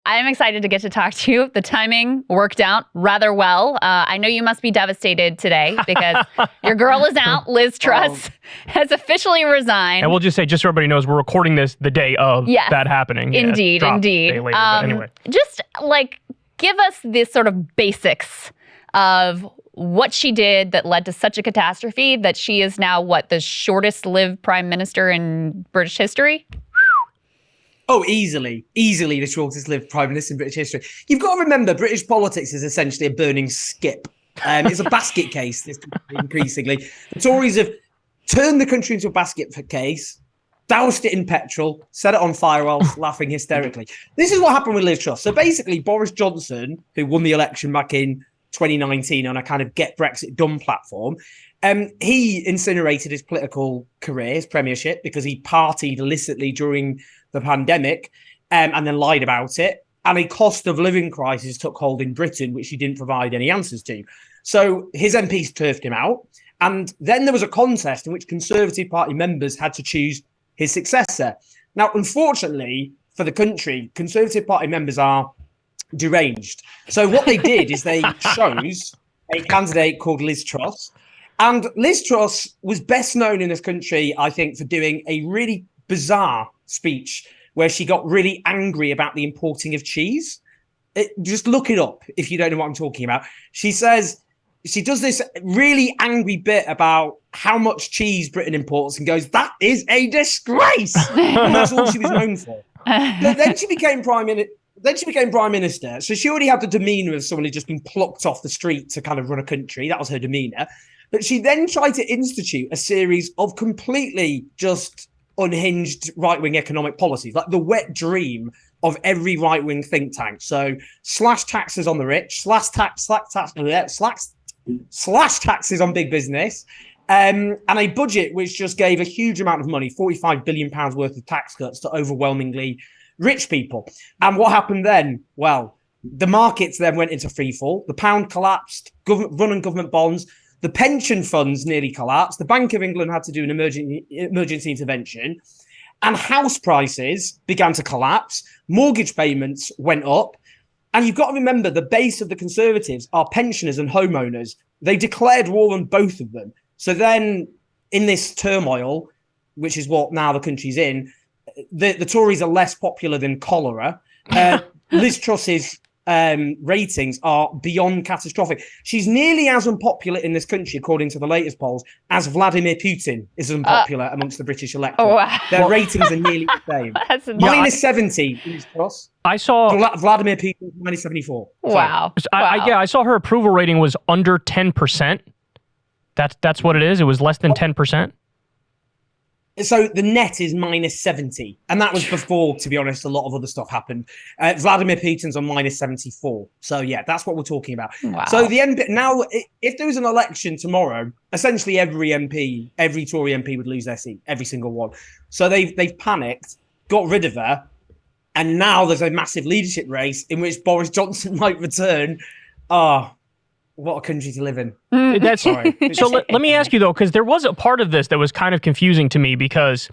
I'm excited to get to talk to you. The timing worked out rather well. I know you must be devastated today because your girl is out. Liz Truss has officially resigned. And we'll just say, just so everybody knows, we're recording this the day of that happening. Indeed, indeed. A day later, but anyway. Just like give us the sort of basics of what she did that led to such a catastrophe that she is now, the shortest lived prime minister in British history? Oh, easily the shortest lived prime minister in British history. You've got to remember, British politics is essentially a burning skip. It's a basket case, this increasingly. The Tories have turned the country into a basket case, doused it in petrol, set it on fire whilst laughing hysterically. This is what happened with Liz Truss. So basically, Boris Johnson, who won the election back in 2019 on a kind of Get Brexit Done platform, he incinerated his political career, his premiership, because he partied illicitly during the pandemic and then lied about it. And a cost of living crisis took hold in Britain, which he didn't provide any answers to. So his MPs turfed him out. And then there was a contest in which Conservative Party members had to choose his successor. Now, unfortunately for the country, Conservative Party members are deranged. So what they did is they chose a candidate called Liz Truss. And Liz Truss was best known in this country, I think, for doing a really bizarre speech where she got really angry about the importing of cheese. Just look it up if you don't know what I'm talking about. She says, she does this really angry bit about how much cheese Britain imports and goes, that is a disgrace. And that's all she was known for. But then she became prime minister. So she already had the demeanor of someone who'd just been plucked off the street to kind of run a country. That was her demeanor. But she then tried to institute a series of completely just unhinged right-wing economic policies, like the wet dream of every right-wing think tank. So slash taxes on the rich, slash taxes on big business, and a budget which just gave a huge amount of money, £45 billion worth of tax cuts to overwhelmingly rich people. And what happened then? Well, the markets then went into freefall. The pound collapsed, run on government bonds. The pension funds nearly collapsed. The Bank of England had to do an emergency intervention. And house prices began to collapse. Mortgage payments went up. And you've got to remember, the base of the Conservatives are pensioners and homeowners. They declared war on both of them. So then, in this turmoil, which is what now the country's in, the Tories are less popular than cholera. Liz Truss's ratings are beyond catastrophic. She's nearly as unpopular in this country, according to the latest polls, as Vladimir Putin is unpopular amongst the British electorate. Oh, wow. Their ratings are nearly the same. Minus 70, Liz Truss. I saw Vladimir Putin minus 74. Wow. I saw her approval rating was under 10%. That's what it is. It was less than 10%. So the net is minus 70. And that was before, to be honest, a lot of other stuff happened. Vladimir Putin's on minus 74. So, yeah, that's what we're talking about. Wow. So the MP, now, if there was an election tomorrow, essentially every Tory MP would lose their seat, every single one. So they've panicked, got rid of her. And now there's a massive leadership race in which Boris Johnson might return. What a country to live in. So let me ask you, though, because there was a part of this that was kind of confusing to me because,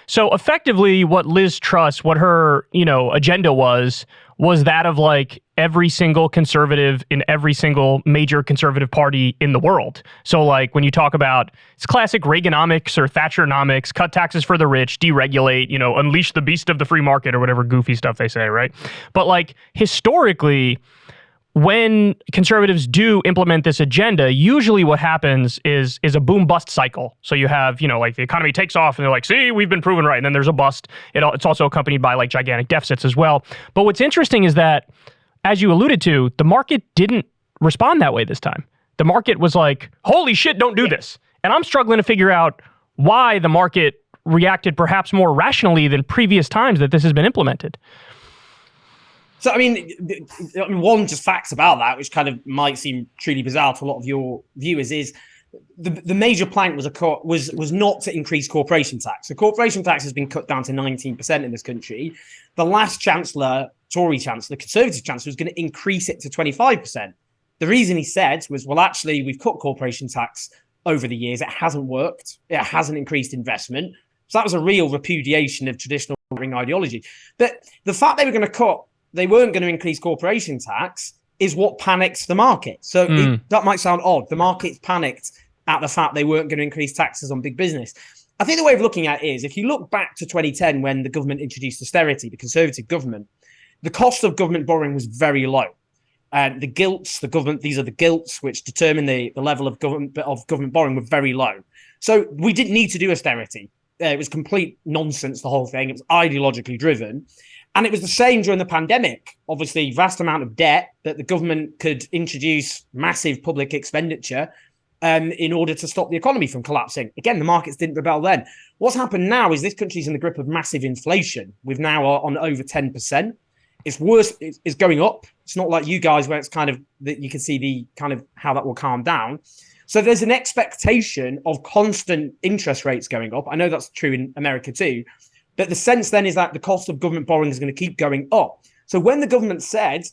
so effectively what Liz Truss, what her, agenda was that of like every single conservative in every single major conservative party in the world. So like when you talk about, it's classic Reaganomics or Thatcheronomics, cut taxes for the rich, deregulate, unleash the beast of the free market or whatever goofy stuff they say, right? But like historically, when conservatives do implement this agenda, usually what happens is a boom-bust cycle. So you have, like the economy takes off and they're like, see, we've been proven right. And then there's a bust. It's also accompanied by like gigantic deficits as well. But what's interesting is that, as you alluded to, the market didn't respond that way this time. The market was like, holy shit, don't do this. And I'm struggling to figure out why the market reacted perhaps more rationally than previous times that this has been implemented. So, I mean, one just facts about that, which kind of might seem truly bizarre to a lot of your viewers, is the major plank was not to increase corporation tax. So corporation tax has been cut down to 19% in this country. The last chancellor, Tory chancellor, Conservative chancellor, was going to increase it to 25%. The reason he said was, well, actually, we've cut corporation tax over the years. It hasn't worked. It hasn't increased investment. So that was a real repudiation of traditional ideology. But the fact they were going to cut they weren't going to increase corporation tax is what panicked the market. So that might sound odd. The market's panicked at the fact they weren't going to increase taxes on big business. I think the way of looking at it is, if you look back to 2010 when the government introduced austerity, the Conservative government, the cost of government borrowing was very low. The gilts, these are the gilts which determine the level of government borrowing, were very low. So we didn't need to do austerity. It was complete nonsense, the whole thing. It was ideologically driven. And it was the same during the pandemic. Obviously, vast amount of debt that the government could introduce massive public expenditure in order to stop the economy from collapsing. Again, the markets didn't rebel then. What's happened now is this country's in the grip of massive inflation. We've now on over 10%. It's worse. It's going up. It's not like you guys where it's kind of that you can see the kind of how that will calm down. So there's an expectation of constant interest rates going up. I know that's true in America too. But the sense then is that the cost of government borrowing is going to keep going up. So when the government said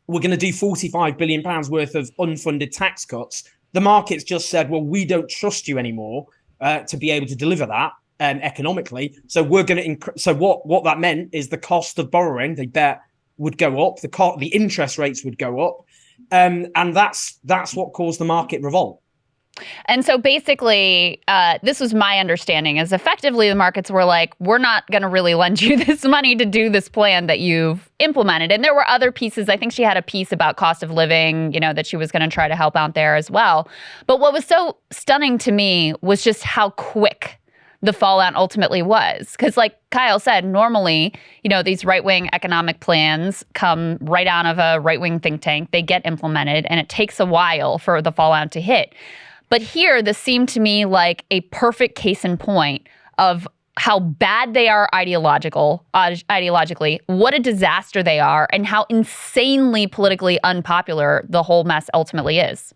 we're going to do £45 billion worth of unfunded tax cuts, the markets just said, well, we don't trust you anymore to be able to deliver that economically. So we're going to. So what that meant is the cost of borrowing, they bet, would go up. The interest rates would go up, and that's what caused the market revolt. And so basically, this was my understanding, is effectively the markets were like, we're not going to really lend you this money to do this plan that you've implemented. And there were other pieces. I think she had a piece about cost of living, that she was going to try to help out there as well. But what was so stunning to me was just how quick the fallout ultimately was. Because like Kyle said, normally, these right-wing economic plans come right out of a right-wing think tank. They get implemented, and it takes a while for the fallout to hit. But here, this seemed to me like a perfect case in point of how bad they are ideologically, what a disaster they are, and how insanely politically unpopular the whole mess ultimately is.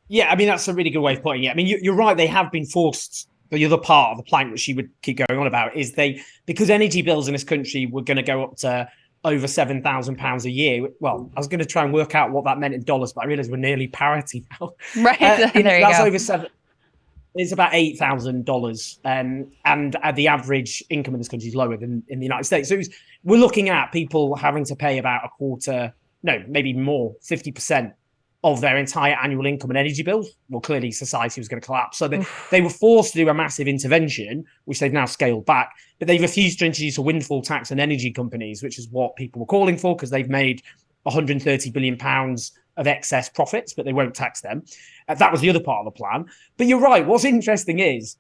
Yeah, I mean, that's a really good way of putting it. I mean, you're right. They have been forced. The other part of the plank that she would keep going on about is because energy bills in this country were going to go up to over £7,000 a year. Well, I was going to try and work out what that meant in dollars, but I realized we're nearly parity now. Right. There you go. Over seven. It's about $8,000. And the average income in this country is lower than in the United States. So we're looking at people having to pay about a quarter, no, maybe more, 50% of their entire annual income and energy bills. Well, clearly society was going to collapse. So they were forced to do a massive intervention, which they've now scaled back, but they refused to introduce a windfall tax on energy companies, which is what people were calling for, because they've made £130 billion of excess profits, but they won't tax them. That was the other part of the plan. But you're right. What's interesting is,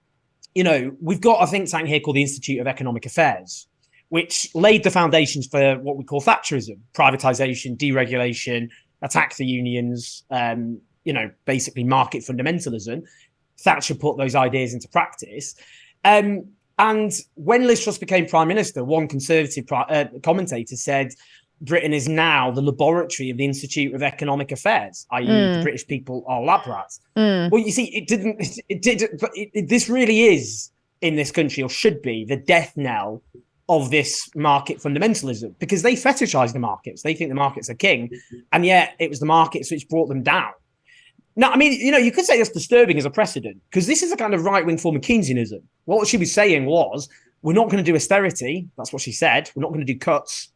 we've got a think tank here called the Institute of Economic Affairs, which laid the foundations for what we call Thatcherism, privatization, deregulation, attack the unions, basically market fundamentalism. Thatcher put those ideas into practice. And when Liz Truss became Prime Minister, one Conservative commentator said, Britain is now the laboratory of the Institute of Economic Affairs, i.e. the British people are lab rats. Well, you see, this really is, in this country, or should be, the death knell of this market fundamentalism, because they fetishize the markets. They think the markets are king, and yet it was the markets which brought them down. Now, I mean, you could say that's disturbing as a precedent, because this is a kind of right-wing form of Keynesianism. What she was saying was, we're not going to do austerity. That's what she said. We're not going to do cuts.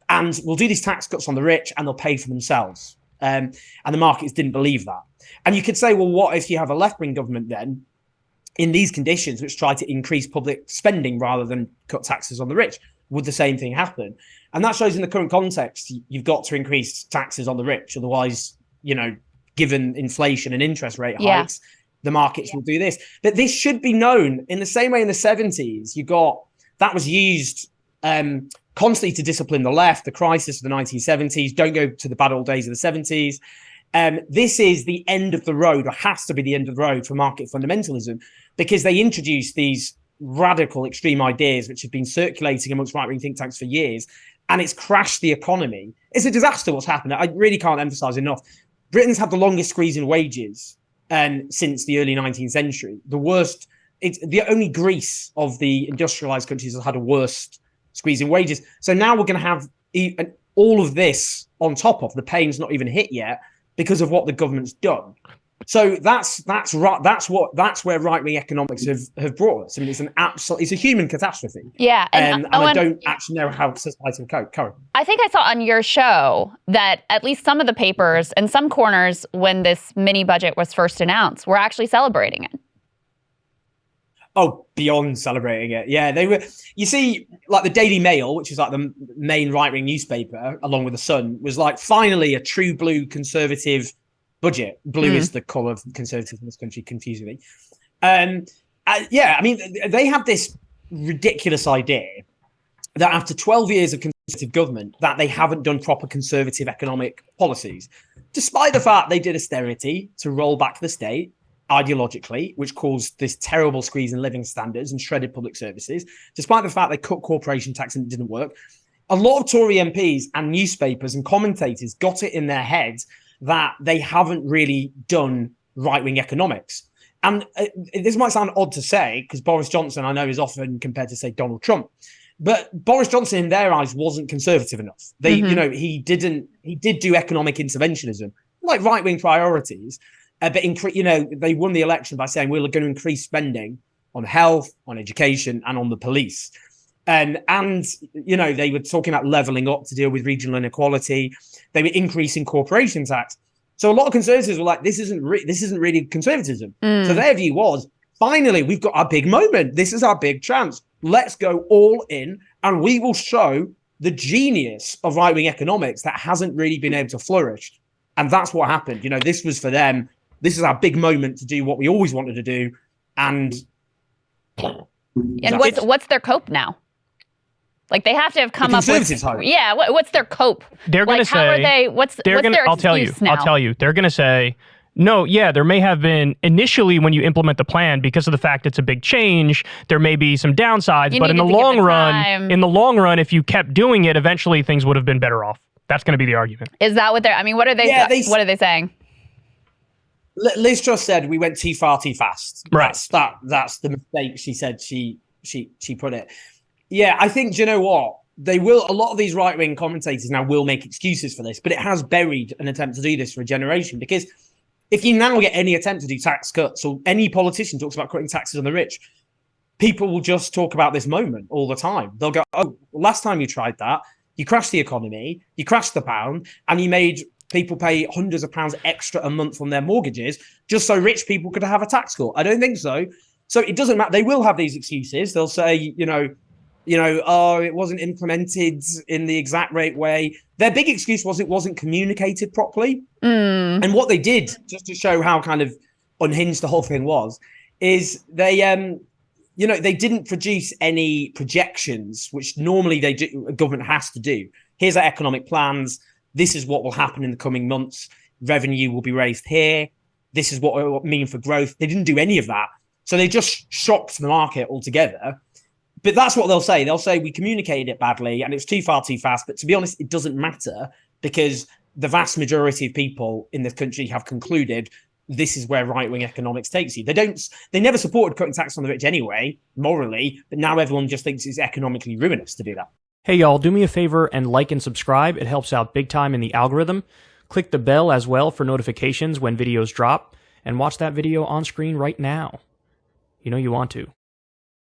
And we'll do these tax cuts on the rich, and they'll pay for themselves. And the markets didn't believe that. And you could say, well, what if you have a left-wing government then, in these conditions, which try to increase public spending rather than cut taxes on the rich? Would the same thing happen? And that shows in the current context, you've got to increase taxes on the rich. Otherwise, given inflation and interest rate hikes, the markets will do this. But this should be known in the same way in the 70s. That was used constantly to discipline the left, the crisis of the 1970s. Don't go to the bad old days of the 70s. This is the end of the road, or has to be the end of the road for market fundamentalism, because they introduced these radical extreme ideas which have been circulating amongst right-wing think tanks for years, and it's crashed the economy. It's a disaster what's happened. I really can't emphasize enough. Britain's had the longest squeeze in wages since the early 19th century. The worst. It's the only Greece of the industrialized countries has had a worst squeeze in wages. So now we're going to have all of this on top of the pain's not even hit yet, because of what the government's done. So that's right. That's where right wing economics have brought us. I mean, it's a human catastrophe. Yeah, and I don't actually know how society will cope. I think I saw on your show that at least some of the papers and some corners, when this mini budget was first announced, were actually celebrating it. Oh, beyond celebrating it. Yeah, they were. You see, like the Daily Mail, which is like the main right-wing newspaper, along with the Sun, was like finally a true blue conservative budget. Blue is the colour of conservatism in this country, confusingly. Yeah, I mean, they have this ridiculous idea that after 12 years of conservative government, that they haven't done proper conservative economic policies, despite the fact they did austerity to roll back the state ideologically, which caused this terrible squeeze in living standards and shredded public services, despite the fact they cut corporation tax and it didn't work. A lot of Tory MPs and newspapers and commentators got it in their heads that they haven't really done right-wing economics. And this might sound odd to say, because Boris Johnson, I know, is often compared to, say, Donald Trump. But Boris Johnson, in their eyes, wasn't conservative enough. They, he did do economic interventionism, like right-wing priorities. But they won the election by saying we're going to increase spending on health, on education, and on the police. And they were talking about levelling up to deal with regional inequality. They were increasing corporation tax. So a lot of conservatives were like, this isn't really conservatism. So their view was, finally, we've got our big moment. This is our big chance. Let's go all in, and we will show the genius of right-wing economics that hasn't really been able to flourish. And that's what happened. This was for them. This is our big moment to do what we always wanted to do. And what's their cope now? Like, they have to have come up with... Yeah, what's their cope? They're going to say... How are they... What's their excuse now? I'll tell you. They're going to say, no, yeah, there may have been initially when you implement the plan, because of the fact it's a big change, there may be some downsides, but in the long run, if you kept doing it, eventually things would have been better off. That's going to be the argument. Is that what they're... I mean, what are they... what are they saying? Liz Truss said we went too far too fast. Right. That's the mistake she said she put it. Yeah, I think, do you know what? They will, a lot of these right-wing commentators now will make excuses for this, but it has buried an attempt to do this for a generation, because if you now get any attempt to do tax cuts, or any politician talks about cutting taxes on the rich, people will just talk about this moment all the time. They'll go, oh, last time you tried that, you crashed the economy, you crashed the pound, and you made people pay hundreds of pounds extra a month on their mortgages just so rich people could have a tax cut. I don't think so. So it doesn't matter. They will have these excuses. They'll say, oh, it wasn't implemented in the exact right way. Their big excuse was it wasn't communicated properly. And what they did, just to show how kind of unhinged the whole thing was, is they didn't produce any projections, which normally a government has to do. Here's our economic plans. This is what will happen in the coming months. Revenue will be raised here. This is what it will mean for growth. They didn't do any of that. So they just shocked the market altogether. But that's what they'll say. They'll say we communicated it badly and it's too far too fast. But to be honest, it doesn't matter, because the vast majority of people in this country have concluded this is where right-wing economics takes you. They never supported cutting tax on the rich anyway, morally, but now everyone just thinks it's economically ruinous to do that. Hey y'all, do me a favor and like and subscribe. It helps out big time in the algorithm. Click the bell as well for notifications when videos drop, and watch that video on screen right now. You know you want to.